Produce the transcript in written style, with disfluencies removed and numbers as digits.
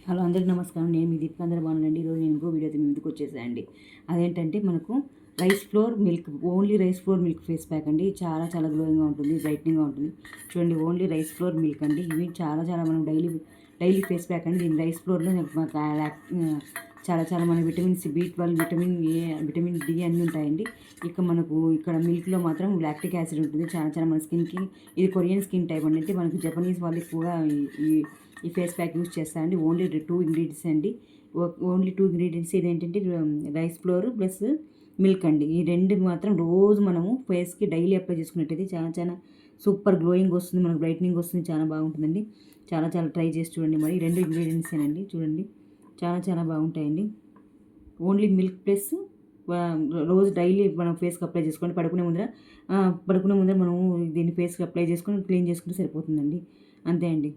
Hello అందరికీ నమస్కారం. నేను మీ దీపిక. అందరూ బాగున్నానండి. ఈరోజు నేను ఇంకో వీడియోతో మీ ముందుకు వచ్చేసానండి. అదేంటంటే మనకు rice flour milk, only rice flour milk face pack అండి. చాలా చాలా గ్లోయింగ్గా ఉంటుంది, బ్రైట్నింగ్గా ఉంటుంది. చూడండి, ఓన్లీ రైస్ ఫ్లోర్ మిల్క్ అండి. ఇవి చాలా చాలా మనం డైలీ ఫేస్ ప్యాక్ అండి. దీని రైస్ ఫ్లోర్లో చాలా చాలా మన vitamin C, B12, vitamin A, vitamin D అన్నీ ఉంటాయండి. ఇక మనకు ఇక్కడ మిల్క్లో మాత్రం లాక్టిక్ యాసిడ్ ఉంటుంది. చాలా చాలా మన స్కిన్కి, ఇది కొరియన్ స్కిన్ టైప్ అండి. మనకు జపనీస్ వాళ్ళు ఎక్కువగా ఈ ఈ ఫేస్ ప్యాక్ యూస్ చేస్తారండి. ఓన్లీ 2 ఇంగ్రీడియంట్స్ అండి. Only 2 ingredients. ఇదేంటంటే రైస్ ఫ్లోర్ ప్లస్ మిల్క్ అండి. ఈ రెండు మాత్రం రోజు మనము ఫేస్కి డైలీ అప్లై చేసుకున్నట్టయితే చాలా చాలా సూపర్ గ్లోయింగ్ వస్తుంది, మనకు బ్రైట్నింగ్ వస్తుంది, చాలా బాగుంటుందండి. చాలా చాలా ట్రై చేసి చూడండి. మరి 2 ఇంగ్రీడియంట్సేనండి. చూడండి, చాలా చాలా బాగుంటాయండి. ఓన్లీ మిల్క్ ప్లస్ రోజు డైలీ మనం ఫేస్కి అప్లై చేసుకోండి. పడుకునే ముందర మనం దీన్ని ఫేస్కి అప్లై చేసుకొని క్లీన్ చేసుకుంటే సరిపోతుందండి. అంతే అండి.